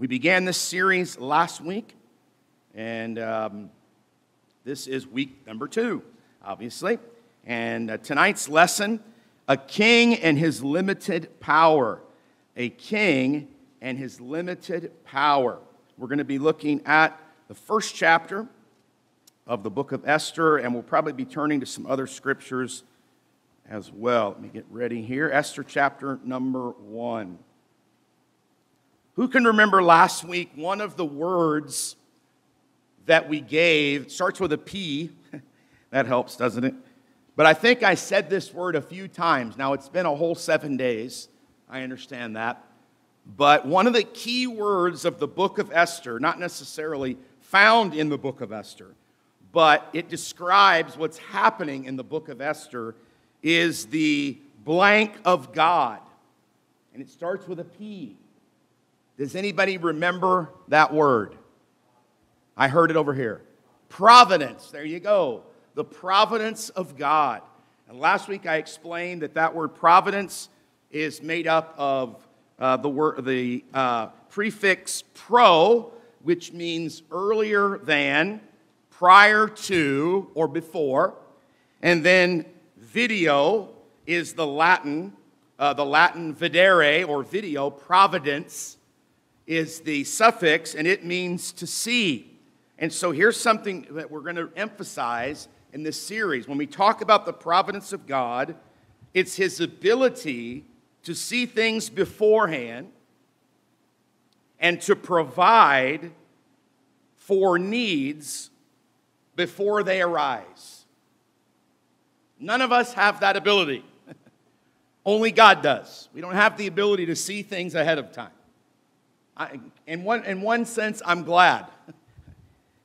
We began this series last week, and this is week number 2, obviously. And tonight's lesson, a king and his limited power. A king and his limited power. We're going to be looking at the first chapter of the book of Esther, and we'll probably be turning to some other scriptures as well. Let me get ready here. Esther chapter number 1. Who can remember last week one of the words that we gave starts with a P? That helps, doesn't it? But I think I said this word a few times. Now, it's been a whole 7 days. I understand that. But one of the key words of the book of Esther, not necessarily found in the book of Esther, but it describes what's happening in the book of Esther, is the blank of God. And it starts with a P. Does anybody remember that word? I heard it over here. Providence. There you go. The providence of God. And last week I explained that that word providence is made up of the prefix pro, which means earlier than, prior to, or before. And then video is the Latin videre, or video, providence, is the suffix, and it means to see. And so here's something that we're going to emphasize in this series. When we talk about the providence of God, it's his ability to see things beforehand and to provide for needs before they arise. None of us have that ability. Only God does. We don't have the ability to see things ahead of time. In one sense, I'm glad.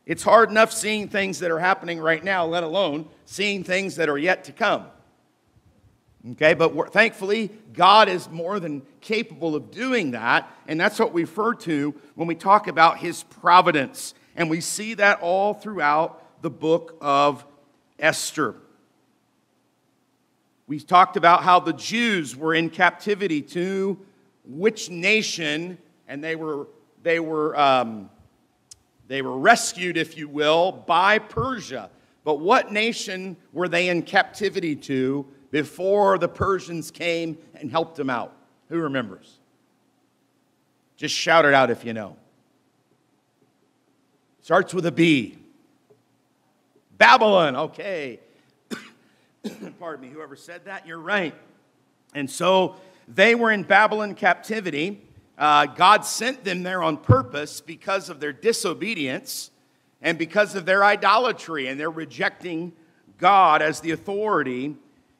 It's hard enough seeing things that are happening right now, let alone seeing things that are yet to come. Okay, but thankfully, God is more than capable of doing that, and that's what we refer to when we talk about his providence. And we see that all throughout the book of Esther. We talked about how the Jews were in captivity to which nation, and they were rescued, if you will, by Persia. But what nation were they in captivity to before the Persians came and helped them out? Who remembers? Just shout it out if you know. Starts with a B. Babylon, okay. Pardon me, whoever said that, you're right. And so they were in Babylon captivity. God sent them there on purpose because of their disobedience and because of their idolatry and their rejecting God as the authority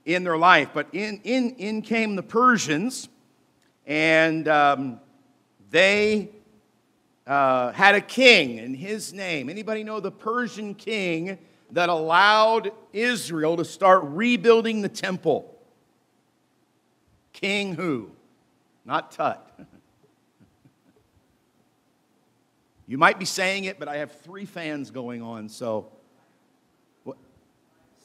in their life. But in came the Persians, and they had a king, and his name. Anybody know the Persian king that allowed Israel to start rebuilding the temple? King who? Not Tut. You might be saying it, but I have 3 fans going on, so.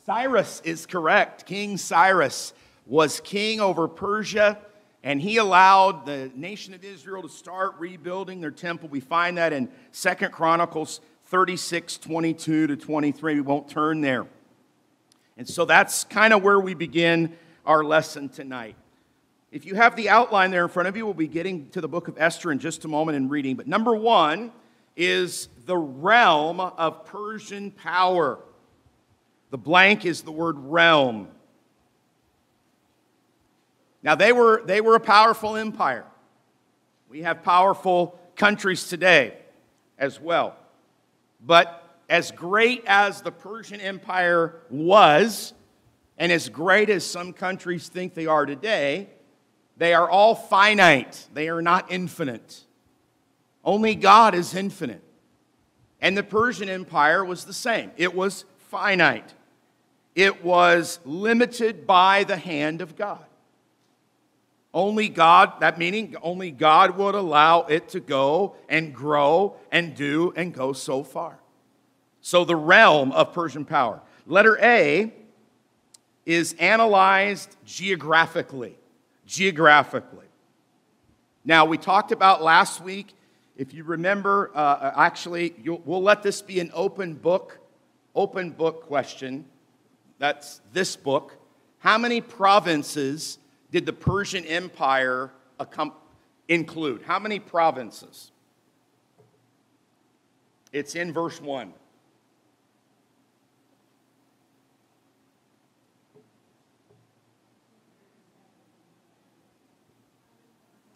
Cyrus is correct. King Cyrus was king over Persia, and he allowed the nation of Israel to start rebuilding their temple. We find that in 2 Chronicles 36, 22 to 23. We won't turn there. And so that's kind of where we begin our lesson tonight. If you have the outline there in front of you, we'll be getting to the book of Esther in just a moment and reading. But number 1 is the realm of Persian power. The blank is the word realm. Now, they were a powerful empire. We have powerful countries today as well. But as great as the Persian Empire was, and as great as some countries think they are today, they are all finite. They are not infinite. Only God is infinite. And the Persian Empire was the same. It was finite. It was limited by the hand of God. Only God, that meaning only God would allow it to go and grow and do and go so far. So the realm of Persian power. Letter A is analyzed geographically. Geographically. Now, we talked about last week If you remember, we'll let this be an open book question. That's this book. How many provinces did the Persian Empire include? How many provinces? It's in verse 1.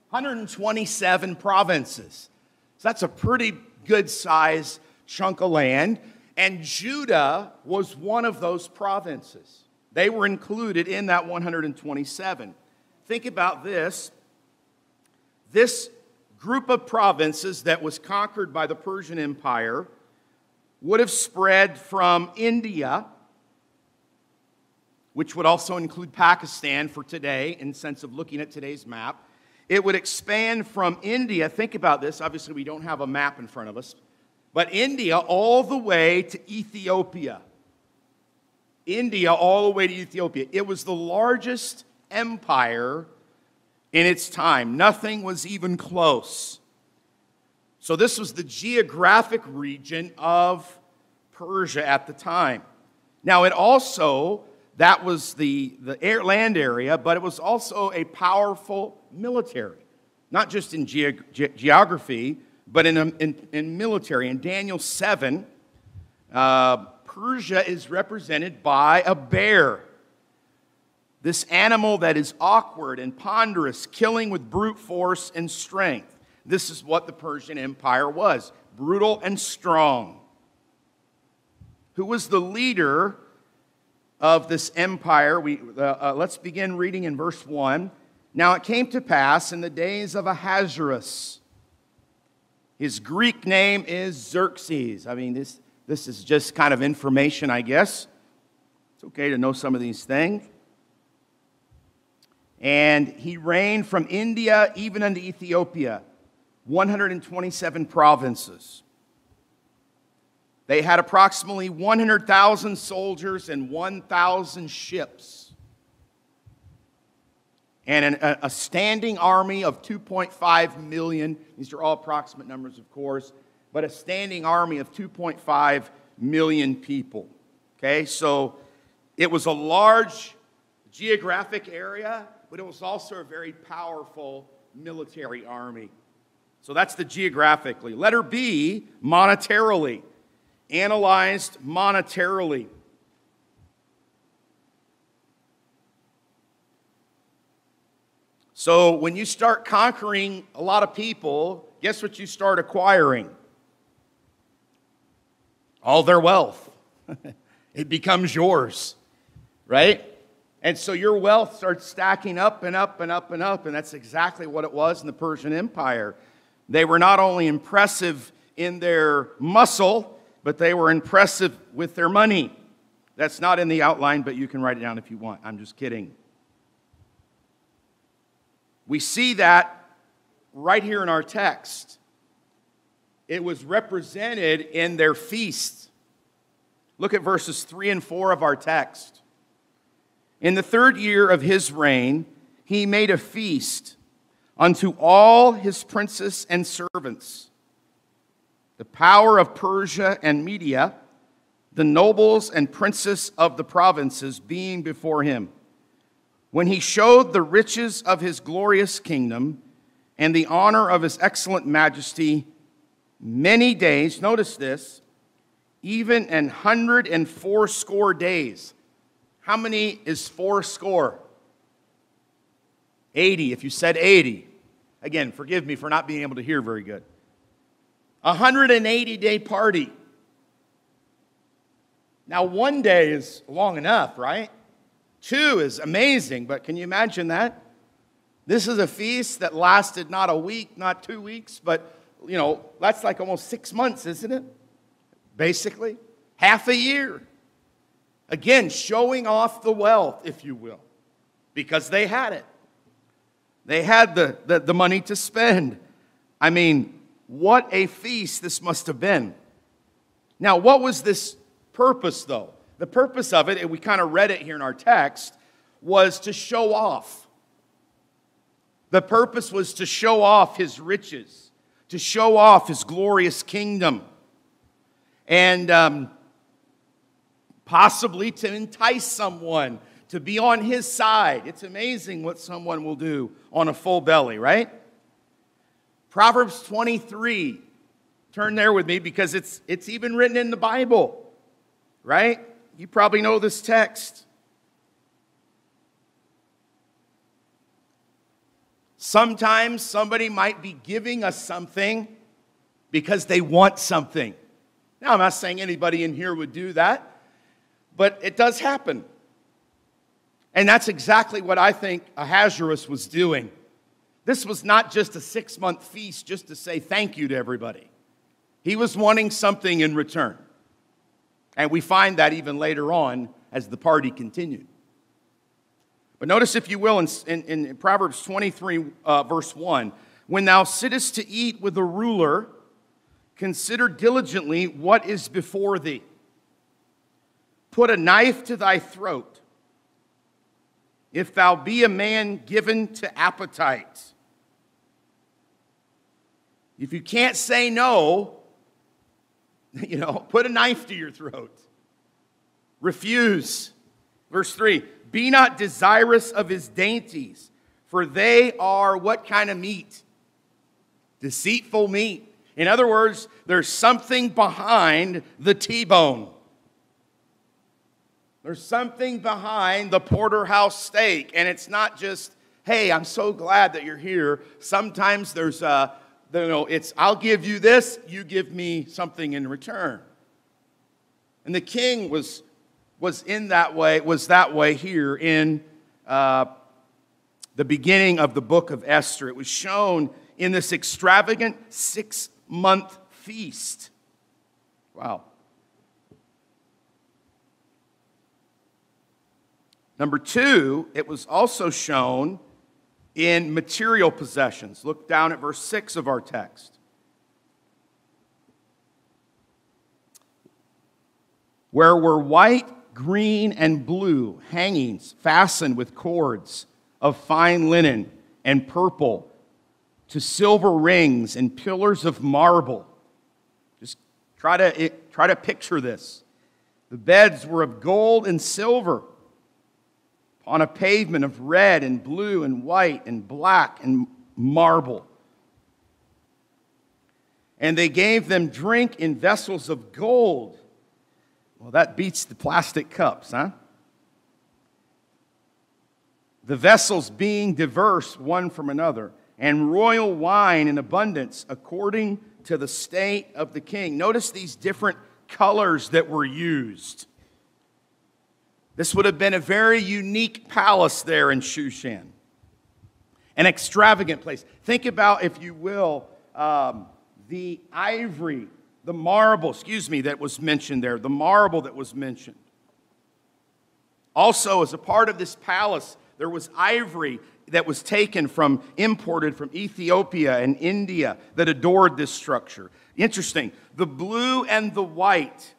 127 provinces. So that's a pretty good size chunk of land. And Judah was one of those provinces. They were included in that 127. Think about this. This group of provinces that was conquered by the Persian Empire would have spread from India, which would also include Pakistan for today, in the sense of looking at today's map. It would expand from India. Think about this. Obviously, we don't have a map in front of us. But India all the way to Ethiopia. India all the way to Ethiopia. It was the largest empire in its time. Nothing was even close. So this was the geographic region of Persia at the time. Now it also, that was the land area, but it was also a powerful military. Not just in geography, but in military. In Daniel 7, Persia is represented by a bear. This animal that is awkward and ponderous, killing with brute force and strength. This is what the Persian Empire was, brutal and strong. Who was the leader of this empire? Let's begin reading in verse 1. Now it came to pass in the days of Ahasuerus. His Greek name is Xerxes. I mean, this is just kind of information, I guess. It's okay to know some of these things. And he reigned from India even unto Ethiopia, 127 provinces. They had approximately 100,000 soldiers and 1,000 ships. And a standing army of 2.5 million. These are all approximate numbers, of course. But a standing army of 2.5 million people. Okay, so it was a large geographic area, but it was also a very powerful military army. So that's the geographically. Letter B, monetarily. Analyzed monetarily. So when you start conquering a lot of people, guess what you start acquiring? All their wealth. It becomes yours, right? And so your wealth starts stacking up and up and up and up, and that's exactly what it was in the Persian Empire. They were not only impressive in their muscle, but they were impressive with their money. That's not in the outline, but you can write it down if you want. I'm just kidding. We see that right here in our text. It was represented in their feast. Look at verses 3 and 4 of our text. In the 3rd year of his reign, he made a feast unto all his princes and servants. The power of Persia and Media, the nobles and princes of the provinces being before him. When he showed the riches of his glorious kingdom and the honor of his excellent majesty, many days, notice this, even 180 days. How many is 80? If you said 80. Again, forgive me for not being able to hear very good. 180-day party. Now, 1 day is long enough, right? 2 is amazing, but can you imagine that? This is a feast that lasted not a week, not 2 weeks, but, that's like almost 6 months, isn't it? Basically, half a year. Again, showing off the wealth, if you will, because they had it. They had the money to spend. I mean, what a feast this must have been. Now, what was this purpose, though? The purpose of it, and we kind of read it here in our text, was to show off. The purpose was to show off his riches, to show off his glorious kingdom, and possibly to entice someone to be on his side. It's amazing what someone will do on a full belly, right? Proverbs 23. Turn there with me because it's even written in the Bible, right? You probably know this text. Sometimes somebody might be giving us something because they want something. Now, I'm not saying anybody in here would do that, but it does happen. And that's exactly what I think Ahasuerus was doing. This was not just a 6-month feast just to say thank you to everybody. He was wanting something in return. And we find that even later on as the party continued. But notice, if you will, in Proverbs 23, verse 1, when thou sittest to eat with a ruler, consider diligently what is before thee. Put a knife to thy throat, if thou be a man given to appetite. If you can't say no, put a knife to your throat. Refuse. Verse 3, be not desirous of his dainties, for they are what kind of meat? Deceitful meat. In other words, there's something behind the T-bone. There's something behind the porterhouse steak, and it's not just, hey, I'm so glad that you're here. Sometimes there's it's I'll give you this, you give me something in return. And the king was that way here in the beginning of the book of Esther. It was shown in this extravagant 6-month feast. Wow. Number 2, it was also shown in material possessions. Look down at verse 6 of our text. Where were white, green, and blue hangings fastened with cords of fine linen and purple to silver rings and pillars of marble. Just try to picture this. The beds were of gold and silver, on a pavement of red and blue and white and black and marble. And they gave them drink in vessels of gold. Well, that beats the plastic cups, huh? The vessels being diverse one from another, and royal wine in abundance according to the state of the king. Notice these different colors that were used. This would have been a very unique palace there in Shushan. An extravagant place. Think about, if you will, the ivory, the marble, that was mentioned there. The marble that was mentioned. Also, as a part of this palace, there was ivory that was imported from Ethiopia and India that adored this structure. Interesting. The blue and the white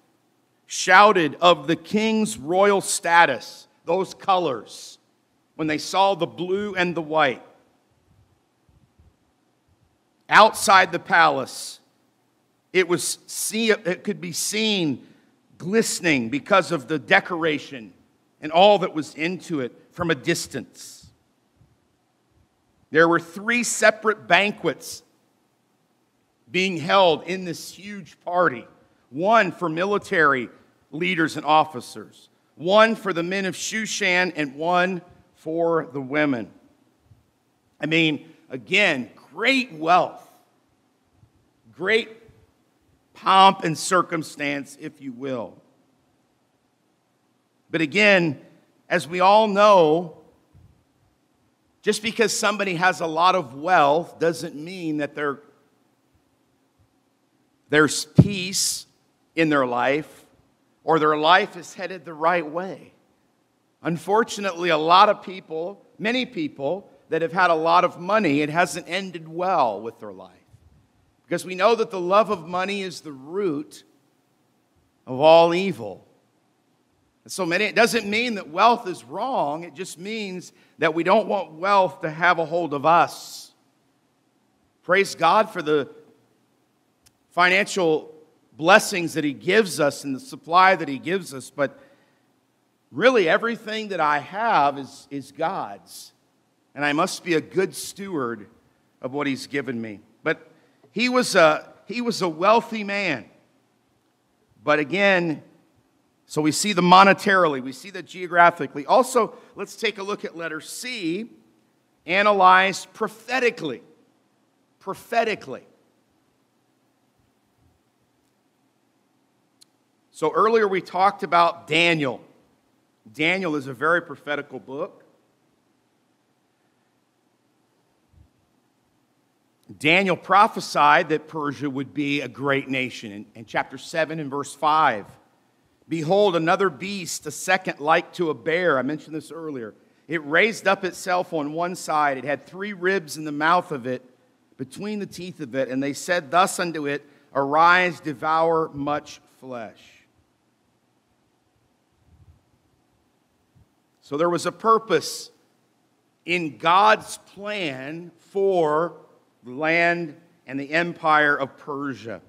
shouted of the king's royal status, those colors, when they saw the blue and the white. Outside the palace, it could be seen glistening because of the decoration and all that was into it from a distance. There were 3 separate banquets being held in this huge party. One for military leaders and officers, one for the men of Shushan, and one for the women. I mean, again, great wealth, great pomp and circumstance, if you will. But again, as we all know, just because somebody has a lot of wealth doesn't mean that there's peace in their life, or their life is headed the right way. Unfortunately, many people that have had a lot of money, it hasn't ended well with their life. Because we know that the love of money is the root of all evil. And so it doesn't mean that wealth is wrong. It just means that we don't want wealth to have a hold of us. Praise God for the financial blessings that He gives us and the supply that He gives us, but really everything that I have is God's. And I must be a good steward of what He's given me. But he was a wealthy man. But again, so we see the monetarily, we see that geographically. Also, let's take a look at letter C, analyzed prophetically. Prophetically. So earlier we talked about Daniel. Daniel is a very prophetical book. Daniel prophesied that Persia would be a great nation. In chapter 7 and verse 5, behold, another beast, a second like to a bear. I mentioned this earlier. It raised up itself on one side. It had 3 ribs in the mouth of it, between the teeth of it. And they said thus unto it, arise, devour much flesh. So there was a purpose in God's plan for the land and the empire of Persia.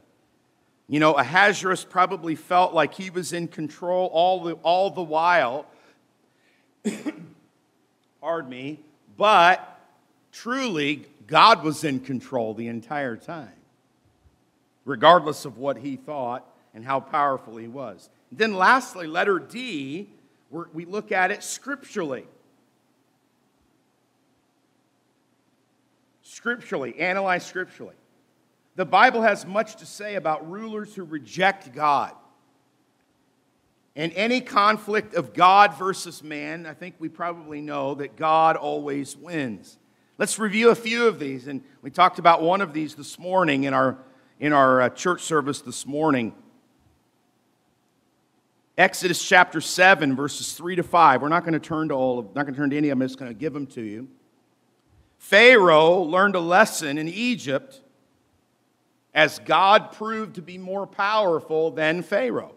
You know, Ahasuerus probably felt like he was in control all the while. Pardon me. But truly, God was in control the entire time, regardless of what he thought and how powerful he was. Then lastly, letter D, we look at it scripturally. Scripturally, analyze scripturally. The Bible has much to say about rulers who reject God. And any conflict of God versus man, I think we probably know that God always wins. Let's review a few of these. And we talked about one of these this morning in our church service this morning. Exodus chapter 7, verses 3 to 5. We're not going to turn to any of them. I'm just going to give them to you. Pharaoh learned a lesson in Egypt as God proved to be more powerful than Pharaoh.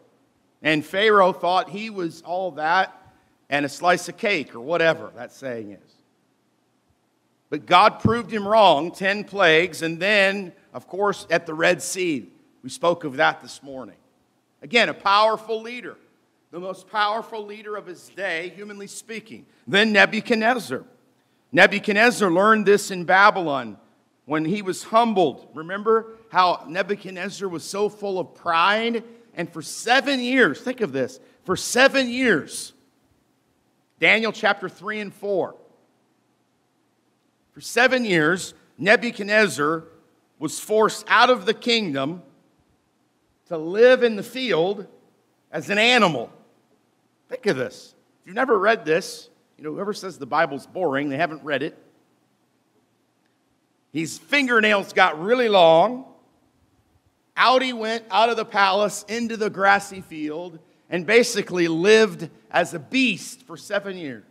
And Pharaoh thought he was all that and a slice of cake or whatever that saying is. But God proved him wrong, 10 plagues, and then, of course, at the Red Sea. We spoke of that this morning. Again, a powerful leader, the most powerful leader of his day, humanly speaking. Then Nebuchadnezzar. Nebuchadnezzar learned this in Babylon when he was humbled. Remember how Nebuchadnezzar was so full of pride? And for 7 years, think of this, for 7 years, Daniel chapter 3 and 4. For 7 years, Nebuchadnezzar was forced out of the kingdom to live in the field as an animal. Think of this. If you've never read this, whoever says the Bible's boring, they haven't read it. His fingernails got really long. Out he went out of the palace into the grassy field and basically lived as a beast for 7 years.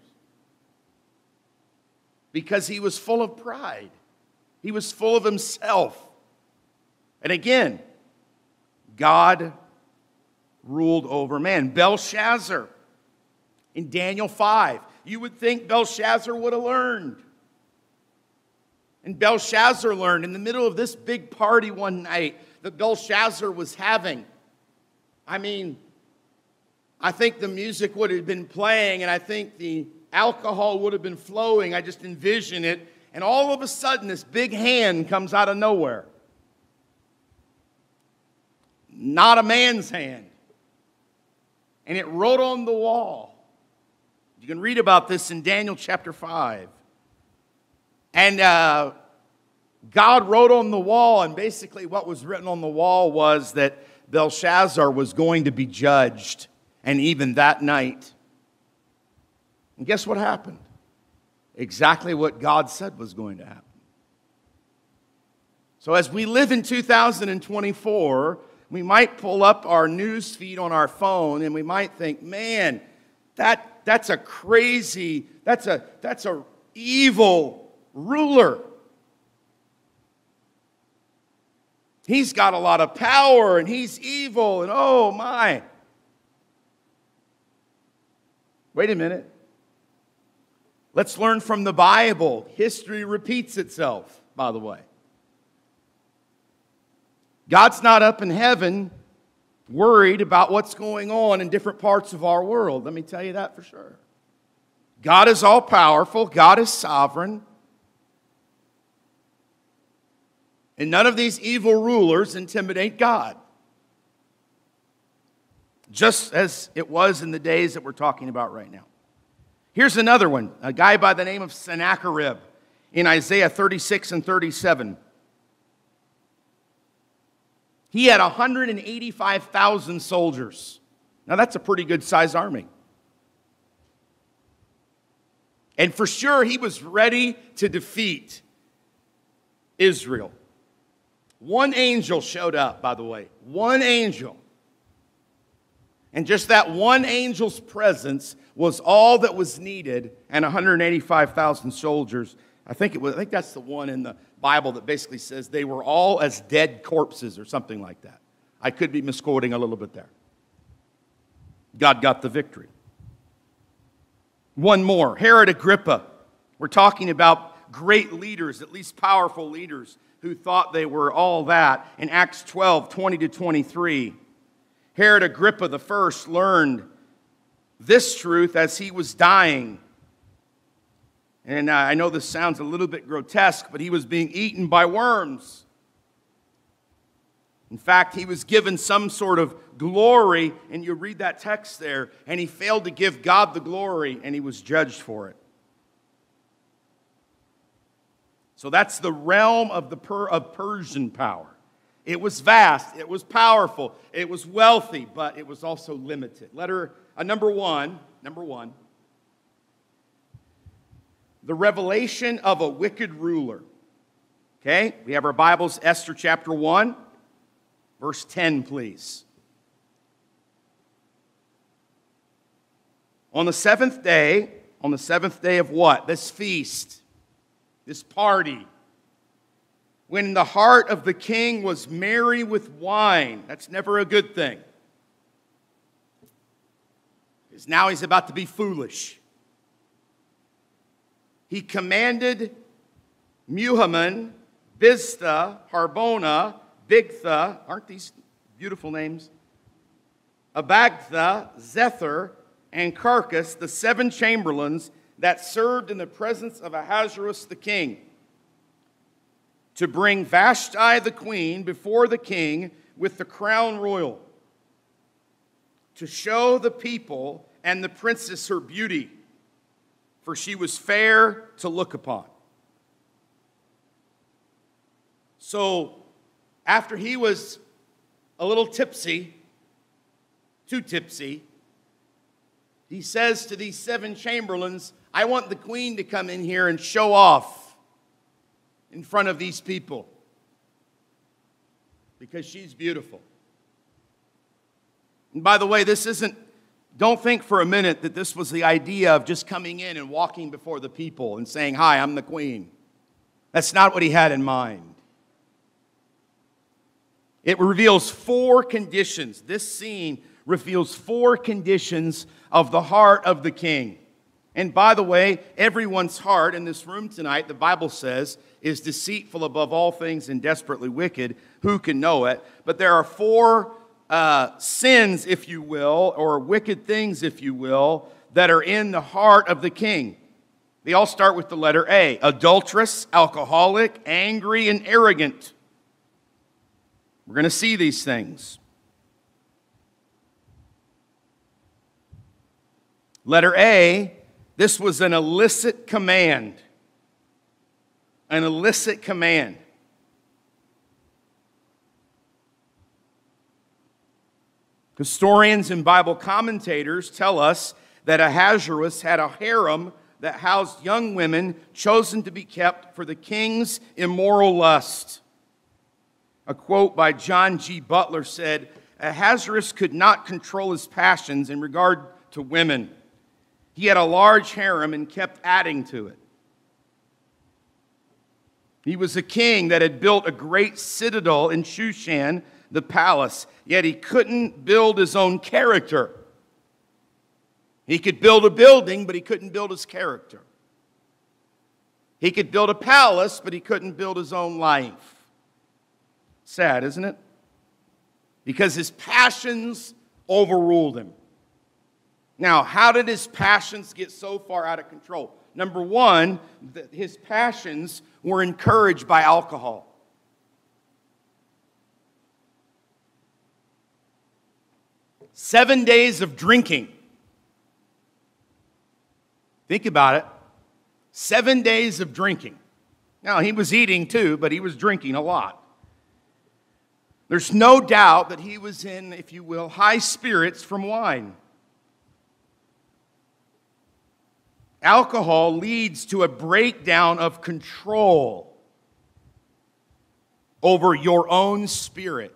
Because he was full of pride. He was full of himself. And again, God ruled over man. Belshazzar in Daniel 5. You would think Belshazzar would have learned. And Belshazzar learned in the middle of this big party one night that Belshazzar was having. I think the music would have been playing and I think the alcohol would have been flowing. I just envision it. And all of a sudden, this big hand comes out of nowhere. Not a man's hand. And it wrote on the wall. You can read about this in Daniel chapter 5. And God wrote on the wall, and basically what was written on the wall was that Belshazzar was going to be judged, and even that night. And guess what happened? Exactly what God said was going to happen. So as we live in 2024, we might pull up our news feed on our phone, and we might think, man, that's a crazy, that's a evil ruler. He's got a lot of power and he's evil and oh my. Wait a minute. Let's learn from the Bible. History repeats itself, by the way. God's not up in heaven worried about what's going on in different parts of our world. Let me tell you that for sure. God is all-powerful. God is sovereign. And none of these evil rulers intimidate God. Just as it was in the days that we're talking about right now. Here's another one. A guy by the name of Sennacherib in Isaiah 36 and 37. He had 185,000 soldiers. Now that's a pretty good sized army. And for sure he was ready to defeat Israel. One angel showed up, by the way. One angel. And just that one angel's presence was all that was needed, and 185,000 soldiers. I think that's the one in the Bible that basically says they were all as dead corpses or something like that. I could be misquoting a little bit there. God got the victory. One more, Herod Agrippa. We're talking about great leaders, at least powerful leaders, who thought they were all that. In Acts 12, 20 to 23, Herod Agrippa the first learned this truth as he was dying. And I know this sounds a little bit grotesque, but he was being eaten by worms. In fact, he was given some sort of glory, and you read that text there, and he failed to give God the glory, and he was judged for it. So that's the realm of Persian power. It was vast, it was powerful, it was wealthy, but it was also limited. Number one, the revelation of a wicked ruler. Okay, we have our Bibles, Esther chapter 1, verse 10, please. On the seventh day of what? This feast, this party, when the heart of the king was merry with wine. That's never a good thing. Because now he's about to be foolish. He commanded Muhammad, Biztha, Harbona, Bigtha, aren't these beautiful names? Abagtha, Zethar, and Carcass, the 7 chamberlains that served in the presence of Ahasuerus the king, to bring Vashti the queen before the king with the crown royal, to show the people and the princess her beauty, for she was fair to look upon. So, after he was a little tipsy, too tipsy, he says to these 7 chamberlains, I want the queen to come in here and show off in front of these people, because she's beautiful. And by the way, don't think for a minute that this was the idea of just coming in and walking before the people and saying, hi, I'm the queen. That's not what he had in mind. It reveals 4 conditions. This scene reveals 4 conditions of the heart of the king. And by the way, everyone's heart in this room tonight, the Bible says, is deceitful above all things and desperately wicked. Who can know it? But there are 4 sins, if you will, or wicked things, if you will, that are in the heart of the king. They all start with the letter A. Adulterous, alcoholic, angry, and arrogant. We're going to see these things. Letter A, this was an illicit command. An illicit command. Historians and Bible commentators tell us that Ahasuerus had a harem that housed young women chosen to be kept for the king's immoral lust. A quote by John G. Butler said, Ahasuerus could not control his passions in regard to women. He had a large harem and kept adding to it. He was a king that had built a great citadel in Shushan, the palace, yet he couldn't build his own character. He could build a building, but he couldn't build his character. He could build a palace, but he couldn't build his own life. Sad, isn't it? because his passions overruled him. Now, how did his passions get so far out of control? Number one, his passions were encouraged by alcohol. Seven days of drinking. Think about it. 7 days of drinking. Now, he was eating too, but he was drinking a lot. There's no doubt that he was in, if you will, high spirits from wine. Alcohol leads to a breakdown of control over your own spirit.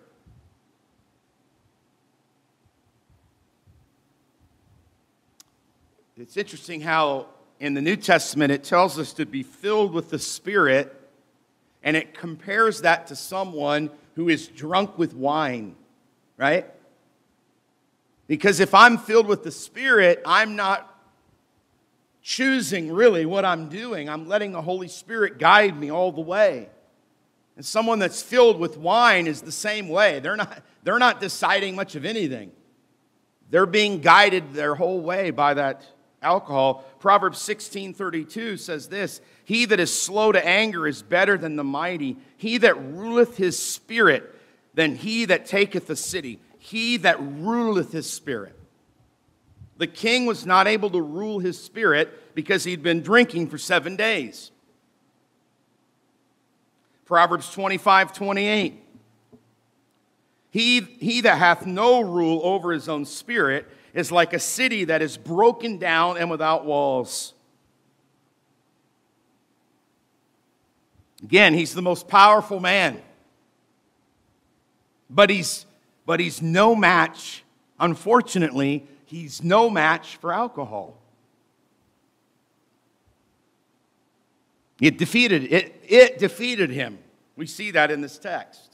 It's interesting how in the New Testament it tells us to be filled with the Spirit, and it compares that to someone who is drunk with wine, right? Because if I'm filled with the Spirit, I'm not choosing really what I'm doing. I'm letting the Holy Spirit guide me all the way. And someone that's filled with wine is the same way. They're not deciding much of anything. They're being guided their whole way by that alcohol. Proverbs 16:32 says this: "He that is slow to anger is better than the mighty. He that ruleth his spirit than he that taketh a city." He that ruleth his spirit. The king was not able to rule his spirit because he'd been drinking for 7 days. Proverbs 25:28. He that hath no rule over his own spirit is like a city that is broken down and without walls. Again, he's the most powerful man. But he's no match, unfortunately, he's no match for alcohol. It defeated him. We see that in this text.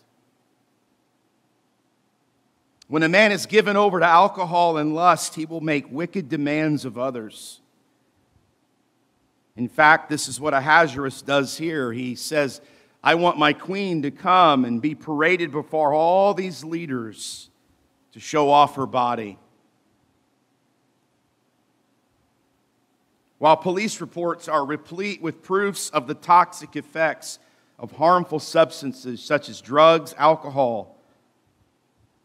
When a man is given over to alcohol and lust, he will make wicked demands of others. In fact, this is what Ahasuerus does here. He says, I want my queen to come and be paraded before all these leaders to show off her body. While police reports are replete with proofs of the toxic effects of harmful substances such as drugs, alcohol,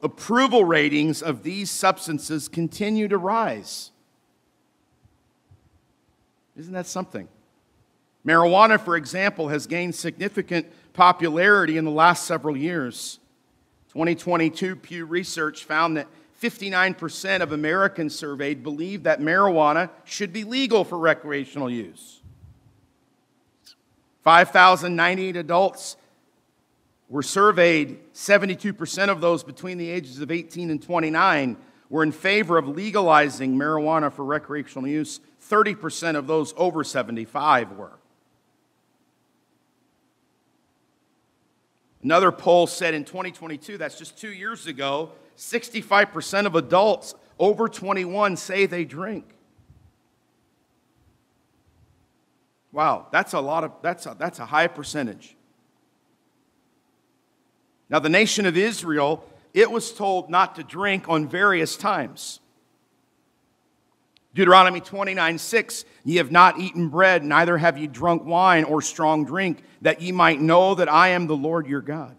approval ratings of these substances continue to rise. Isn't that something? Marijuana, for example, has gained significant popularity in the last several years. 2022 Pew Research found that 59% of Americans surveyed believe that marijuana should be legal for recreational use. 5,098 adults were surveyed. 72% of those between the ages of 18 and 29 were in favor of legalizing marijuana for recreational use. 30% of those over 75 were. Another poll said in 2022, that's just 2 years ago, 65% of adults over 21 say they drink. Wow, that's a high percentage. Now, the nation of Israel, it was told not to drink on various times. Deuteronomy 29:6, ye have not eaten bread, neither have ye drunk wine or strong drink, that ye might know that I am the Lord your God.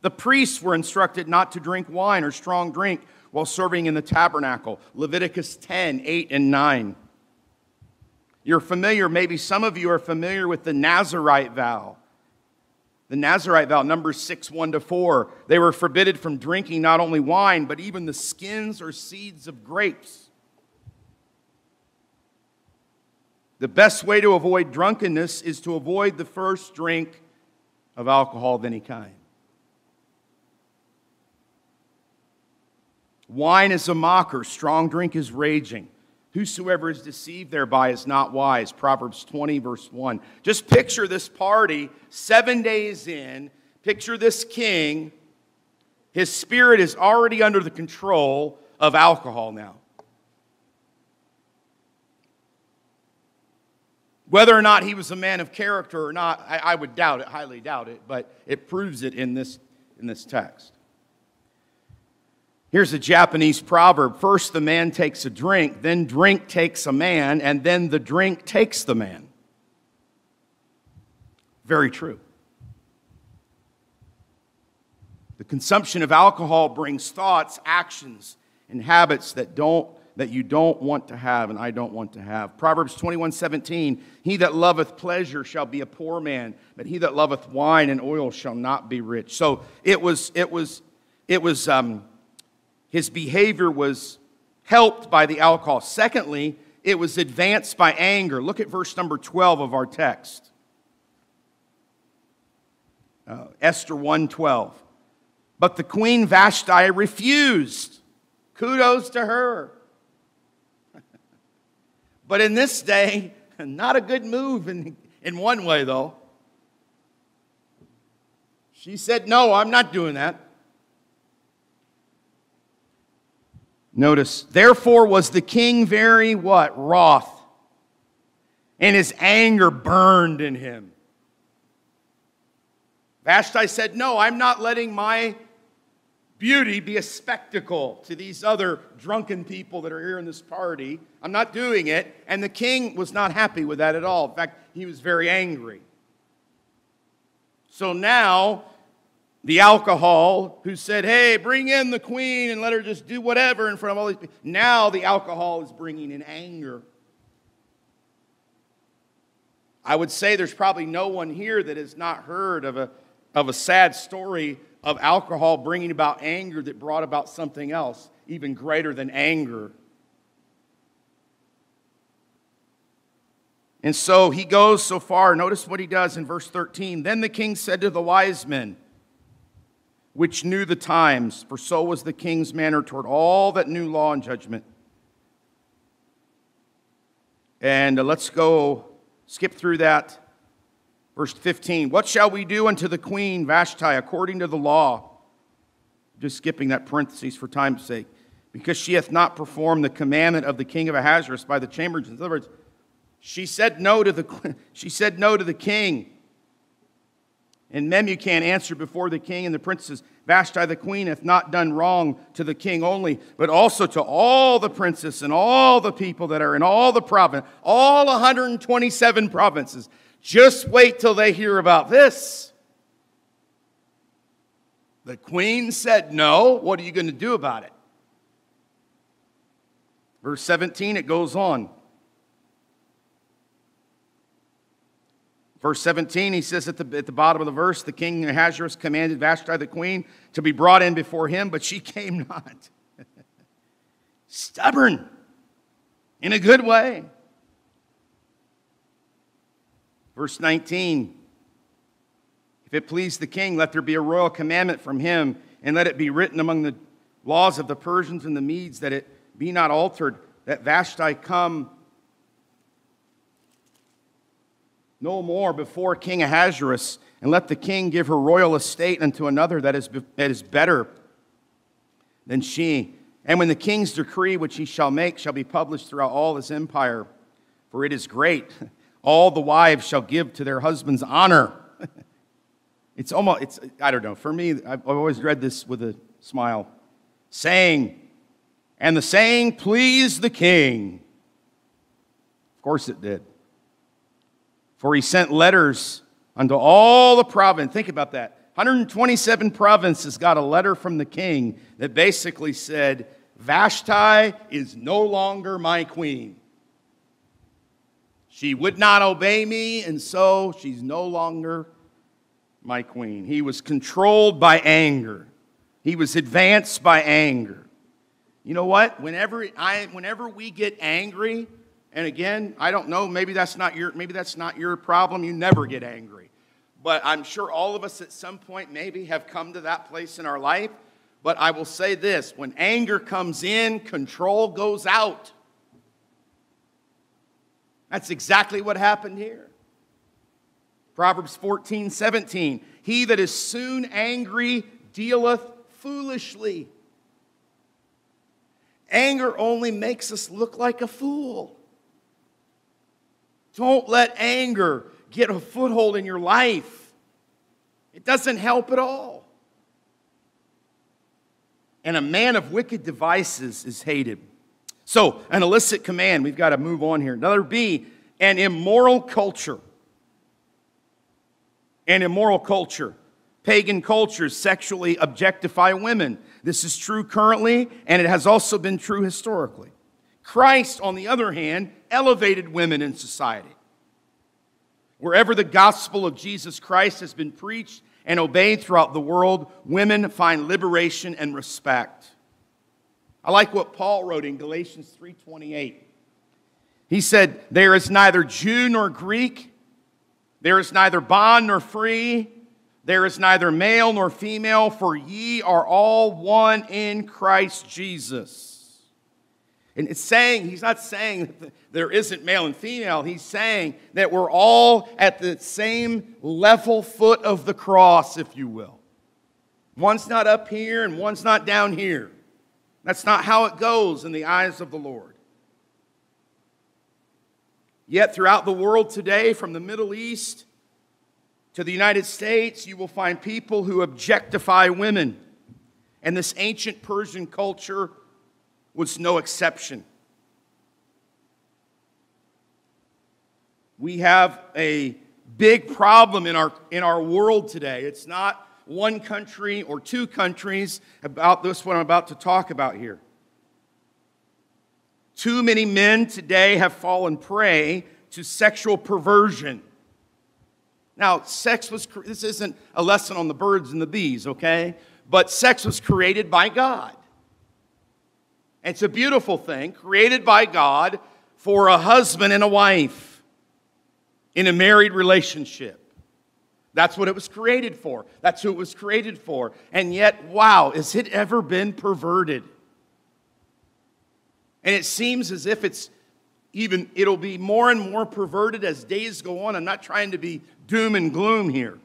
The priests were instructed not to drink wine or strong drink while serving in the tabernacle. Leviticus 10:8 and 9. You're familiar, maybe some of you are familiar with the Nazirite vow. The Nazirite vow, Numbers 6:1-4. They were forbidden from drinking not only wine, but even the skins or seeds of grapes. The best way to avoid drunkenness is to avoid the first drink of alcohol of any kind. Wine is a mocker, strong drink is raging. Whosoever is deceived thereby is not wise. Proverbs 20:1. Just picture this party 7 days in. Picture this king. His spirit is already under the control of alcohol now. Whether or not he was a man of character or not, I would doubt it, highly doubt it, but it proves it in this text. Here's a Japanese proverb. First the man takes a drink, then drink takes a man, and then the drink takes the man. Very true. The consumption of alcohol brings thoughts, actions, and habits that you don't want to have and I don't want to have. Proverbs 21:17, he that loveth pleasure shall be a poor man, but he that loveth wine and oil shall not be rich. So his behavior was helped by the alcohol. Secondly, it was advanced by anger. Look at verse number 12 of our text. Esther 1:12. But the queen Vashti refused. Kudos to her. But in this day, not a good move in one way, though. She said, no, I'm not doing that. Notice, therefore was the king very what? Wroth. And his anger burned in him. Vashti said, no, I'm not letting my beauty be a spectacle to these other drunken people that are here in this party. I'm not doing it. And the king was not happy with that at all. In fact, he was very angry. So now, the alcohol, who said, hey, bring in the queen and let her just do whatever in front of all these people. Now the alcohol is bringing in anger. I would say there's probably no one here that has not heard of a sad story of alcohol bringing about anger that brought about something else, even greater than anger. And so he goes so far. Notice what he does in verse 13. Then the king said to the wise men, which knew the times, for so was the king's manner toward all that knew law and judgment. And let's go skip through that. Verse 15, what shall we do unto the queen Vashti according to the law? Just skipping that parenthesis for time's sake. Because she hath not performed the commandment of the king of Ahasuerus by the chambers. In other words, she said no to the king. And Memucan answered before the king and the princes, Vashti the queen hath not done wrong to the king only, but also to all the princes and all the people that are in all the province, all 127 provinces. Just wait till they hear about this. The queen said no. What are you going to do about it? Verse 17, it goes on. Verse 17, he says at the bottom of the verse, the king Ahasuerus commanded Vashti the queen to be brought in before him, but she came not. Stubborn in a good way. Verse 19, if it please the king, let there be a royal commandment from him, and let it be written among the laws of the Persians and the Medes that it be not altered, that Vashti come no more before King Ahasuerus, and let the king give her royal estate unto another that is better than she. And when the king's decree which he shall make shall be published throughout all his empire, for it is great, all the wives shall give to their husbands honor. I don't know, for me, I've always read this with a smile. Saying, and the saying pleased the king. Of course it did. For he sent letters unto all the province. Think about that. 127 provinces got a letter from the king that basically said, Vashti is no longer my queen. She would not obey me, and so she's no longer my queen. He was controlled by anger. He was advanced by anger. You know what? Whenever we get angry, and again, I don't know, maybe that's not your problem. You never get angry. But I'm sure all of us at some point maybe have come to that place in our life. But I will say this, when anger comes in, control goes out. That's exactly what happened here. Proverbs 14:17. He that is soon angry dealeth foolishly. Anger only makes us look like a fool. Don't let anger get a foothold in your life. It doesn't help at all. and a man of wicked devices is hated. So, an illicit command. We've got to move on here. Another B, an immoral culture. An immoral culture. Pagan cultures sexually objectify women. This is true currently, and it has also been true historically. Christ, on the other hand, elevated women in society. Wherever the gospel of Jesus Christ has been preached and obeyed throughout the world, women find liberation and respect. I like what Paul wrote in Galatians 3:28. He said, "There is neither Jew nor Greek, there is neither bond nor free, there is neither male nor female, for ye are all one in Christ Jesus." And it's saying, he's not saying that there isn't male and female. He's saying that we're all at the same level foot of the cross, if you will. One's not up here and one's not down here. That's not how it goes in the eyes of the Lord. Yet throughout the world today, from the Middle East to the United States, you will find people who objectify women. And this ancient Persian culture was no exception. We have a big problem in our world today. It's not one country or two countries about this what I'm about to talk about here. Too many men today have fallen prey to sexual perversion. Now, this isn't a lesson on the birds and the bees, okay? But sex was created by God. It's a beautiful thing, created by God for a husband and a wife in a married relationship. That's what it was created for. That's who it was created for. And yet, wow, has it ever been perverted? And it seems as if it'll be more and more perverted as days go on. I'm not trying to be doom and gloom here.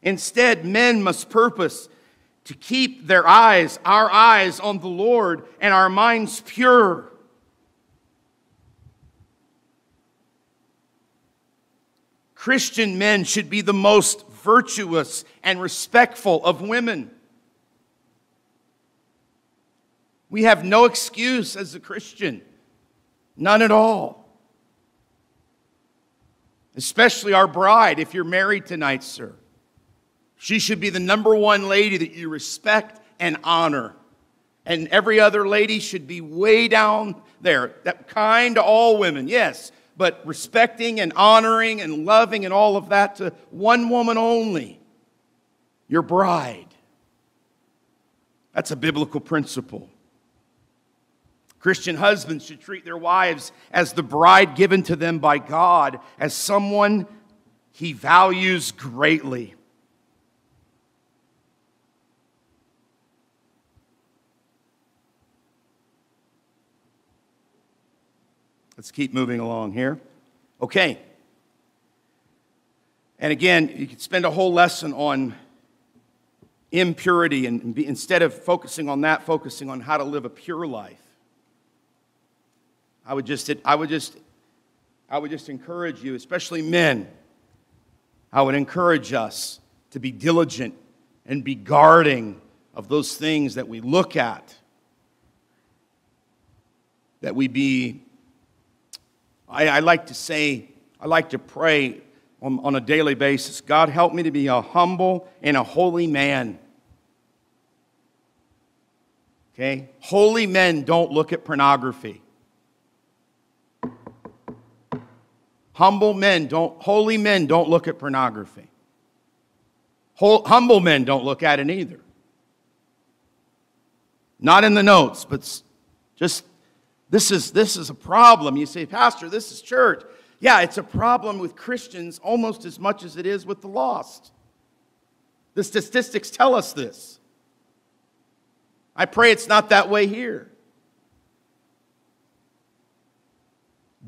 Instead, men must purpose to keep our eyes on the Lord and our minds pure. Christian men should be the most virtuous and respectful of women. We have no excuse as a Christian. None at all. Especially our bride, if you're married tonight, sir. She should be the number one lady that you respect and honor. And every other lady should be way down there. That kind to all women, yes. But respecting and honoring and loving and all of that to one woman only. Your bride. That's a biblical principle. Christian husbands should treat their wives as the bride given to them by God, as someone he values greatly. Let's keep moving along here. Okay. And again, you could spend a whole lesson on impurity and instead of focusing on that, focusing on how to live a pure life. I would just encourage you, especially men. I would encourage us to be diligent and be guarding of those things that we look at. That we be, I like to pray on a daily basis, God, help me to be a humble and a holy man. Okay? Holy men don't look at pornography. Holy men don't look at pornography. Humble men don't look at it either. Not in the notes, but just, this is a problem. You say, Pastor, this is church. Yeah, it's a problem with Christians almost as much as it is with the lost. The statistics tell us this. I pray it's not that way here.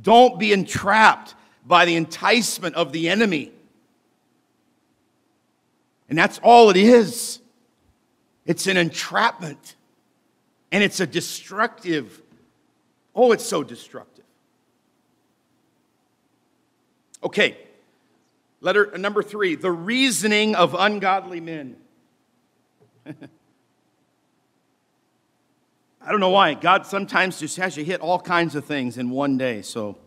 Don't be entrapped by the enticement of the enemy. And that's all it is. It's an entrapment. And it's a destructive, it's so destructive. Okay, number 3, the reasoning of ungodly men. I don't know why. God sometimes just has you hit all kinds of things in one day. So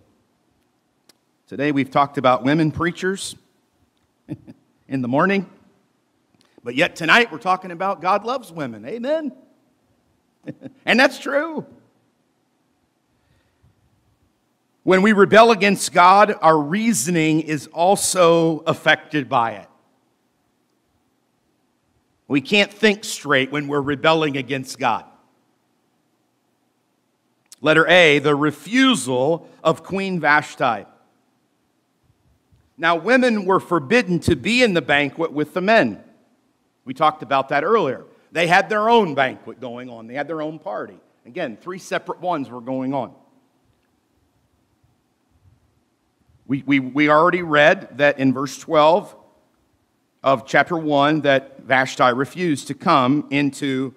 today we've talked about women preachers in the morning. But yet tonight we're talking about God loves women. Amen. And that's true. When we rebel against God, our reasoning is also affected by it. We can't think straight when we're rebelling against God. Letter A, the refusal of Queen Vashti. Now, women were forbidden to be in the banquet with the men. We talked about that earlier. They had their own banquet going on. They had their own party. Again, 3 separate ones were going on. We already read that in verse 12 of chapter 1 that Vashti refused to come into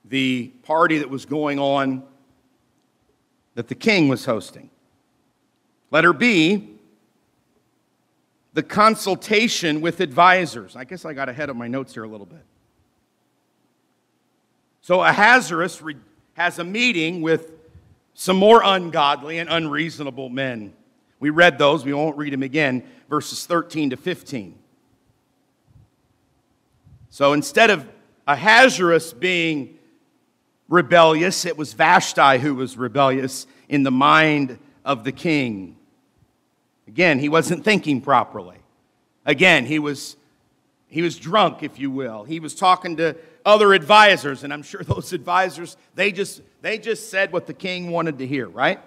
the party that was going on that the king was hosting. Letter B, the consultation with advisors. I guess I got ahead of my notes here a little bit. So Ahasuerus has a meeting with some more ungodly and unreasonable men. We read those. We won't read them again. Verses 13 to 15. So instead of Ahasuerus being rebellious, it was Vashti who was rebellious in the mind of the king. Again, he wasn't thinking properly. Again, he was drunk, if you will. He was talking to other advisors, and I'm sure those advisors, they just said what the king wanted to hear, right?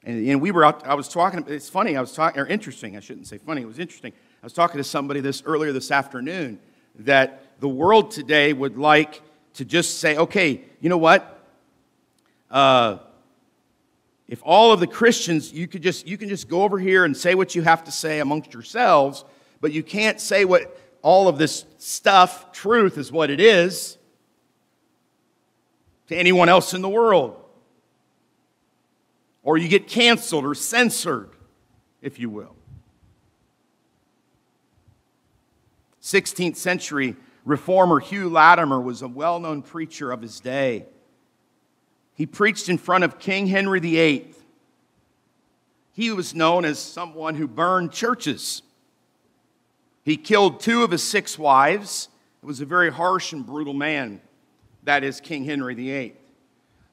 And we were out, I was talking, it's funny, or interesting, I shouldn't say funny, it was interesting. I was talking to somebody earlier this afternoon that the world today would like to just say, okay, you know what? If all of the Christians, you can just go over here and say what you have to say amongst yourselves, but you can't say what all of this stuff, truth is what it is, to anyone else in the world. Or you get canceled or censored, if you will. 16th century reformer Hugh Latimer was a well-known preacher of his day. He preached in front of King Henry VIII. He was known as someone who burned churches. He killed 2 of his 6 wives. He was a very harsh and brutal man. That is King Henry VIII.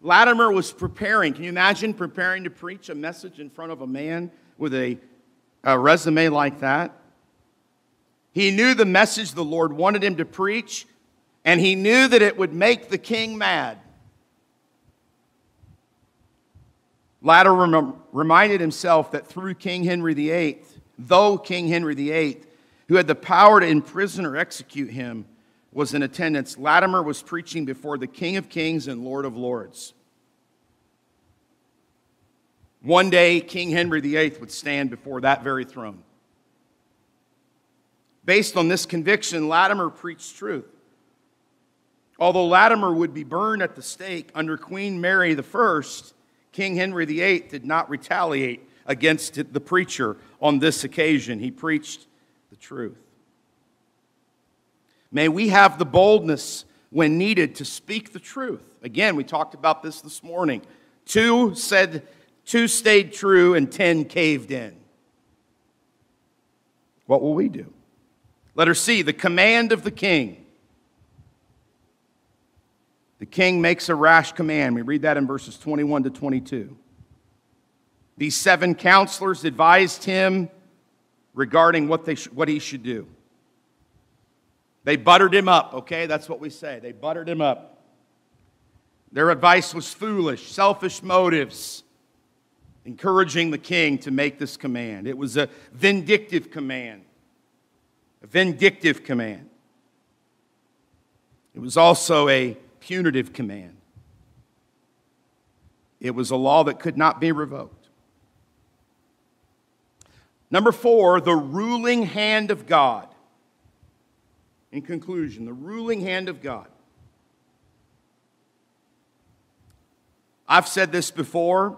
Latimer was preparing. Can you imagine preparing to preach a message in front of a man with a resume like that? He knew the message the Lord wanted him to preach, and he knew that it would make the king mad. Latimer reminded himself that through King Henry VIII, though King Henry VIII, who had the power to imprison or execute him, was in attendance, Latimer was preaching before the King of Kings and Lord of Lords. One day, King Henry VIII would stand before that very throne. Based on this conviction, Latimer preached truth. Although Latimer would be burned at the stake under Queen Mary I, King Henry VIII did not retaliate against the preacher on this occasion. He preached the truth. May we have the boldness when needed to speak the truth. Again, we talked about this morning. 2 stayed true and 10 caved in. What will we do? Letter C, the command of the king. The king makes a rash command. We read that in verses 21 to 22. These 7 counselors advised him regarding what he should do. They buttered him up, okay? That's what we say. They buttered him up. Their advice was foolish, selfish motives, encouraging the king to make this command. It was a vindictive command. A vindictive command. It was also a punitive command. It was a law that could not be revoked. Number 4, the ruling hand of God. In conclusion, the ruling hand of God. I've said this before,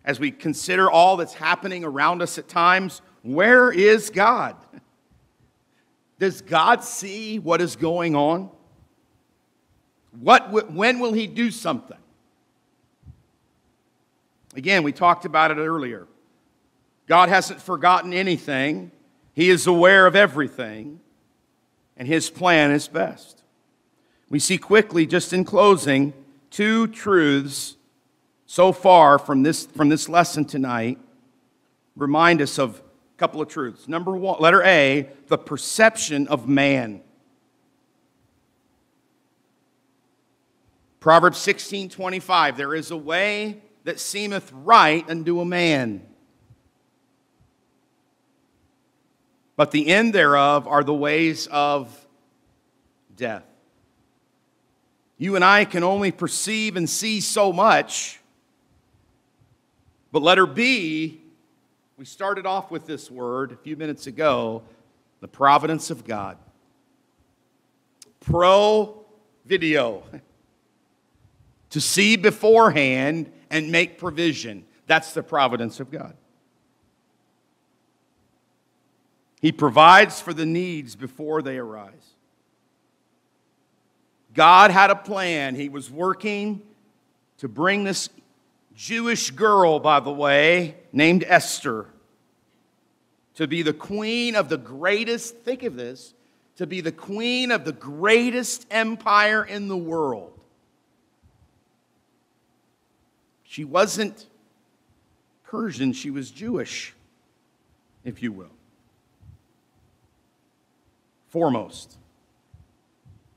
as we consider all that's happening around us at times, where is God? Does God see what is going on? When will he do something? Again, we talked about it earlier. God hasn't forgotten anything. He is aware of everything, and his plan is best. We see quickly, just in closing, two truths so far from this lesson tonight remind us of a couple of truths. Number one, letter A, the perception of man. Proverbs 16:25, there is a way that seemeth right unto a man, but the end thereof are the ways of death. You and I can only perceive and see so much. But letter B, we started off with this word a few minutes ago, the providence of God. Pro-video. To see beforehand and make provision. That's the providence of God. He provides for the needs before they arise. God had a plan. He was working to bring this Jewish girl, by the way, named Esther, to be the queen of the greatest, think of this, to be the queen of the greatest empire in the world. She wasn't Persian, she was Jewish, if you will. Foremost.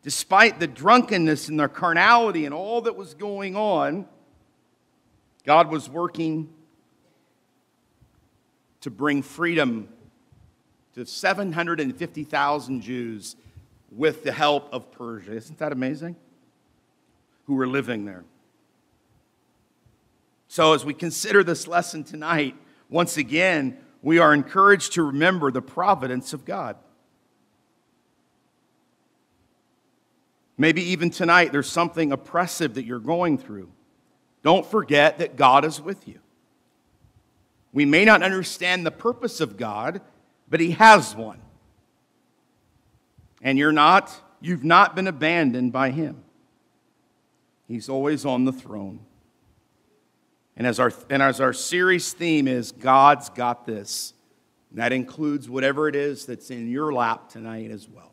Despite the drunkenness and the carnality and all that was going on, God was working to bring freedom to 750,000 Jews with the help of Persia. Isn't that amazing? Who were living there. So as we consider this lesson tonight, once again, we are encouraged to remember the providence of God. Maybe even tonight there's something oppressive that you're going through. Don't forget that God is with you. We may not understand the purpose of God, but he has one. And you've not been abandoned by him. He's always on the throne. And as our series theme is, God's got this. And that includes whatever it is that's in your lap tonight as well.